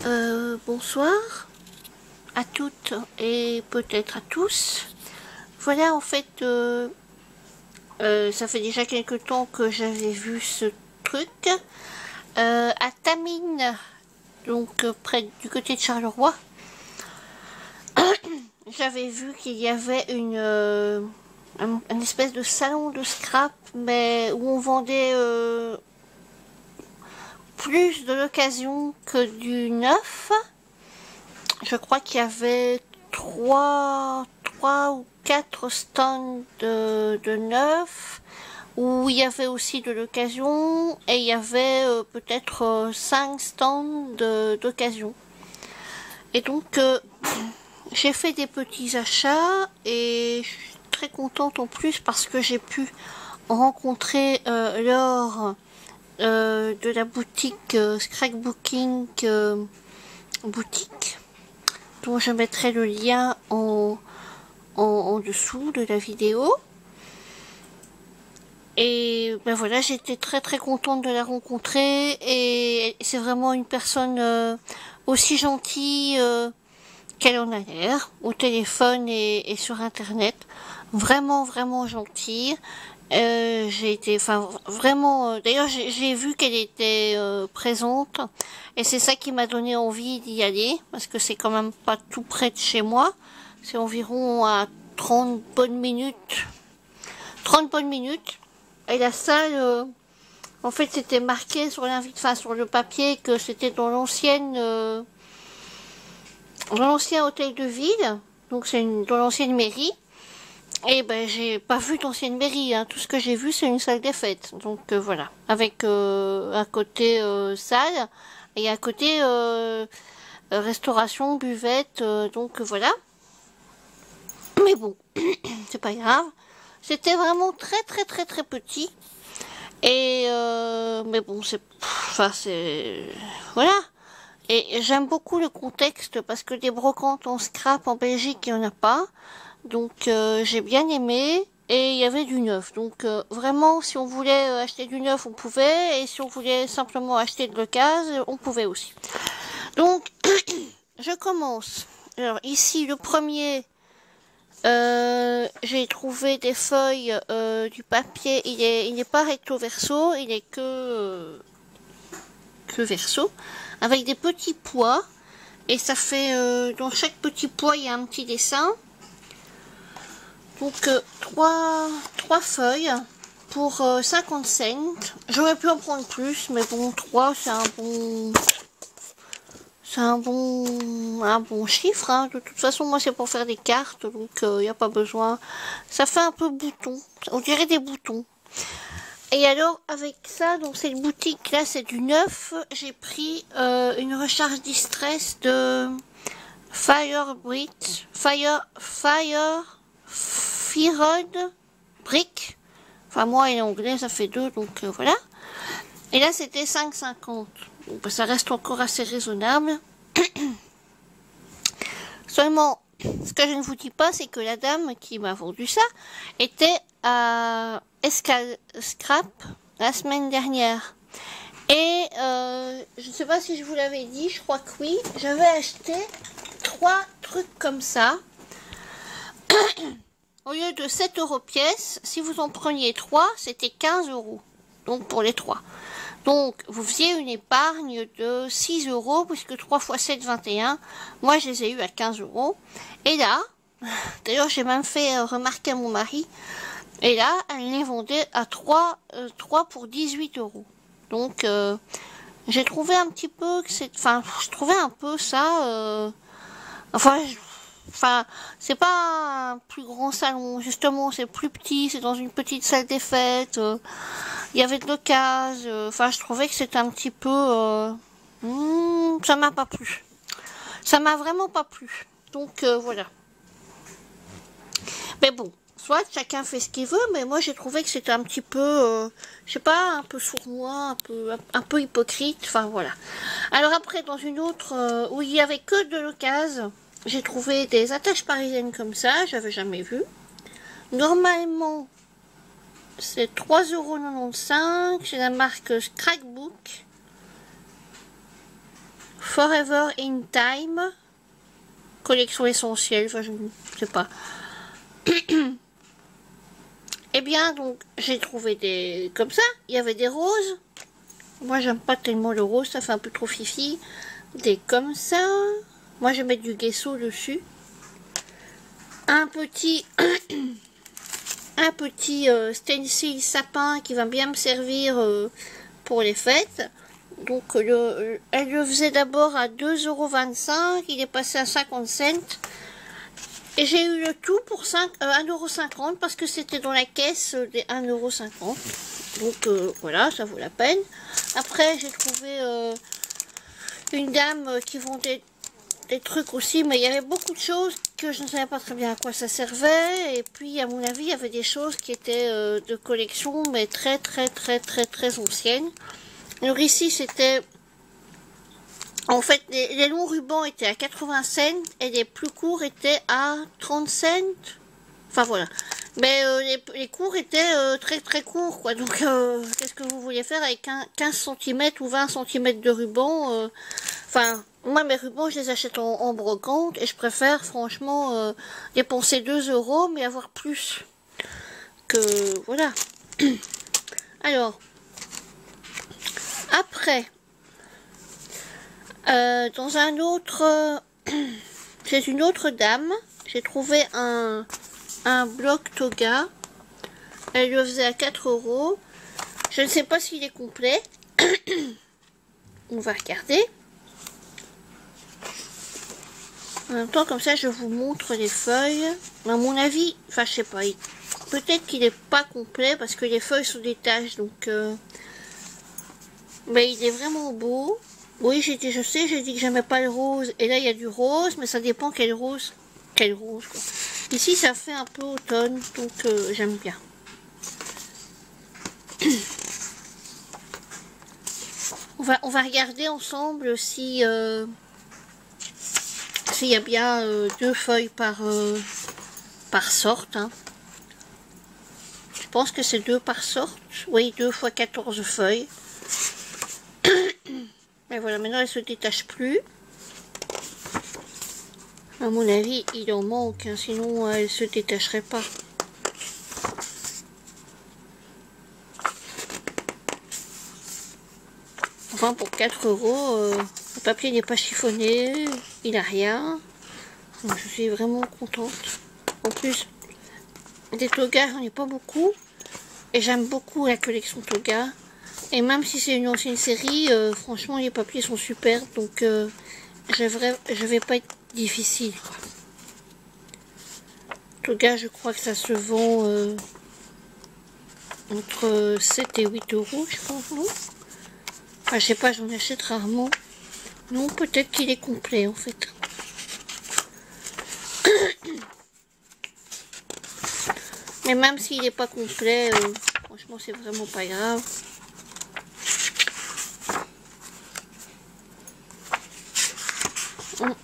Bonsoir à toutes et peut-être à tous. Voilà, en fait, ça fait déjà quelques temps que j'avais vu ce truc. À Tamines, donc près du côté de Charleroi, j'avais vu qu'il y avait un espèce de salon de scrap, mais où on vendait plus de l'occasion que du neuf. Je crois qu'il y avait trois ou quatre stands de neuf, où il y avait aussi de l'occasion, et il y avait peut-être 5 stands d'occasion. Et donc, j'ai fait des petits achats, et je suis très contente en plus parce que j'ai pu rencontrer Laure de la boutique Scrapbooking Boutique, dont je mettrai le lien en dessous de la vidéo. Et ben voilà, j'étais très très contente de la rencontrer, et c'est vraiment une personne aussi gentille qu'elle en a l'air, au téléphone et sur internet. Vraiment vraiment gentille. J'ai été, enfin vraiment, d'ailleurs j'ai vu qu'elle était présente, et c'est ça qui m'a donné envie d'y aller, parce que c'est quand même pas tout près de chez moi, c'est environ à 30 bonnes minutes, 30 bonnes minutes, et la salle, en fait c'était marqué sur enfin sur le papier que c'était dans l'ancien hôtel de ville, donc c'est dans l'ancienne mairie. Et ben j'ai pas vu d'ancienne mairie, hein. Tout ce que j'ai vu c'est une salle des fêtes. Donc voilà, avec à côté salle, et à côté restauration, buvette, donc voilà. Mais bon, c'est pas grave. C'était vraiment très très très très petit. Et mais bon, c'est voilà. Et j'aime beaucoup le contexte, parce que des brocantes en scrap en Belgique il y en a pas. Donc j'ai bien aimé, et il y avait du neuf. Donc vraiment, si on voulait acheter du neuf, on pouvait, et si on voulait simplement acheter de l'occasion, on pouvait aussi. Donc je commence. Alors ici, le premier, j'ai trouvé des feuilles, du papier. Il n'est pas recto verso, il est que verso, avec des petits pois, et ça fait dans chaque petit pois il y a un petit dessin. Donc trois feuilles pour 50 cents. J'aurais pu en prendre plus, mais bon, 3 c'est un bon chiffre, hein. De toute façon, moi c'est pour faire des cartes, donc il n'y a pas besoin. Ça fait un peu bouton, on dirait des boutons. Et alors avec ça, donc cette boutique là c'est du neuf. J'ai pris une recharge distress de Firebird Brick. Enfin moi et anglais ça fait 2, donc voilà. Et là c'était 5,50. Donc bah, ça reste encore assez raisonnable. Seulement, ce que je ne vous dis pas, c'est que la dame qui m'a vendu ça était à Escal Scrap la semaine dernière. Et je ne sais pas si je vous l'avais dit, je crois que oui. J'avais acheté 3 trucs comme ça. Au lieu de 7 € pièce, si vous en preniez 3, c'était 15 €. Donc pour les 3. Donc vous faisiez une épargne de 6 €, puisque 3 x 7, 21. Moi je les ai eu à 15 €. Et là, d'ailleurs j'ai même fait remarquer à mon mari, et là elle les vendait à 3 pour 18 €. Donc j'ai trouvé un petit peu que c'est... Enfin, je trouvais un peu ça... Enfin, c'est pas un plus grand salon, justement, c'est plus petit, c'est dans une petite salle des fêtes, il y avait de l'occasion, enfin, je trouvais que c'était un petit peu... ça m'a pas plu. Ça m'a vraiment pas plu. Donc, voilà. Mais bon, soit chacun fait ce qu'il veut, mais moi j'ai trouvé que c'était un petit peu, je sais pas, un peu sournois, un peu hypocrite, enfin voilà. Alors après, dans une autre, où il y avait que de l'occasion, j'ai trouvé des attaches parisiennes comme ça, j'avais jamais vu. Normalement, c'est 3,95 €, c'est la marque Scrapbook. Forever in Time, collection essentielle, enfin je ne sais pas. Eh bien, donc, j'ai trouvé des... comme ça, il y avait des roses. Moi, j'aime pas tellement le rose, ça fait un peu trop fifi. Des comme ça. Moi, je vais mettre du gesso dessus. Un petit... un petit stencil sapin qui va bien me servir pour les fêtes. Donc, elle le faisait d'abord à 2,25 €. Il est passé à 50 cents. Et j'ai eu le tout pour 1,50 € parce que c'était dans la caisse des 1,50 €. Donc voilà, ça vaut la peine. Après, j'ai trouvé une dame qui vendait des trucs aussi, mais il y avait beaucoup de choses que je ne savais pas très bien à quoi ça servait. Et puis, à mon avis, il y avait des choses qui étaient de collection, mais très anciennes. Alors ici, c'était... En fait, les longs rubans étaient à 80 cents et les plus courts étaient à 30 cents. Enfin voilà. Mais les courts étaient très courts, quoi. Donc, qu'est-ce que vous vouliez faire avec 15 cm ou 20 cm de ruban Enfin, moi, mes rubans, je les achète en brocante et je préfère, franchement, dépenser 2 € mais avoir plus. Que, voilà. Alors, après... dans un autre... chez une autre dame, j'ai trouvé un bloc toga. Elle le faisait à 4 €. Je ne sais pas s'il est complet. On va regarder. En même temps, comme ça, je vous montre les feuilles. À mon avis, enfin, je sais pas. Peut-être qu'il n'est pas complet parce que les feuilles sont des taches. Donc, mais il est vraiment beau. Oui, je sais, j'ai dit que j'aimais pas le rose. Et là, il y a du rose, mais ça dépend quel rose. Quel rose, quoi. Ici, ça fait un peu automne, donc j'aime bien. On va regarder ensemble si s'il y a bien 2 feuilles par sorte. Hein. Je pense que c'est 2 par sorte. Oui, 2 fois 14 feuilles. Et voilà, maintenant elle se détache plus. À mon avis, il en manque, hein, sinon elle se détacherait pas. Enfin, pour 4 €, le papier n'est pas chiffonné, il n'a rien. Donc, je suis vraiment contente. En plus, des togas, j'en ai pas beaucoup. Et j'aime beaucoup la collection toga. Et même si c'est une ancienne série, franchement, les papiers sont super. Donc, je vais pas être difficile, quoi. Toga, je crois que ça se vend entre 7 et 8 €, je pense, non? Enfin, je sais pas, j'en achète rarement. Non, peut-être qu'il est complet, en fait. Mais même s'il n'est pas complet, franchement, c'est vraiment pas grave.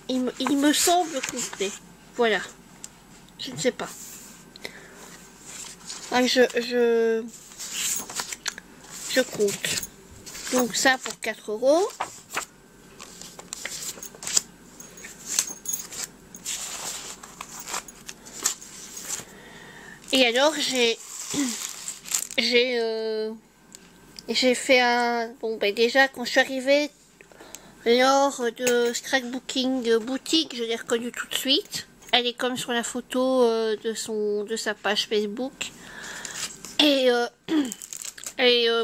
Il me semble complet. Voilà. Je ne sais pas. Ah, je compte. Donc ça pour 4 €. Et alors j'ai fait un... Bon ben déjà quand je suis arrivée lors de Scrapbooking Boutique, je l'ai reconnue tout de suite. Elle est comme sur la photo de sa page Facebook. Et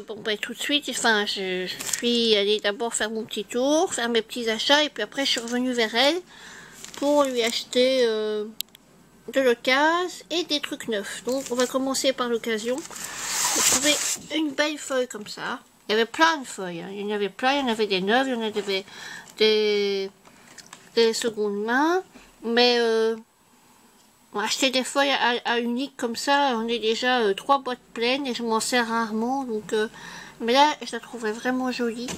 bon ben tout de suite, enfin je suis allée d'abord faire mon petit tour, faire mes petits achats et puis après je suis revenue vers elle pour lui acheter de l'occasion et des trucs neufs. Donc on va commencer par l'occasion. J'ai trouvé une belle feuille comme ça. Il y avait plein de feuilles, hein. Il y en avait plein, il y en avait des neuves, il y en avait des secondes mains. Mais acheter des feuilles à unique comme ça, on est déjà 3 boîtes pleines et je m'en sers rarement. Donc, mais là, je la trouvais vraiment jolie.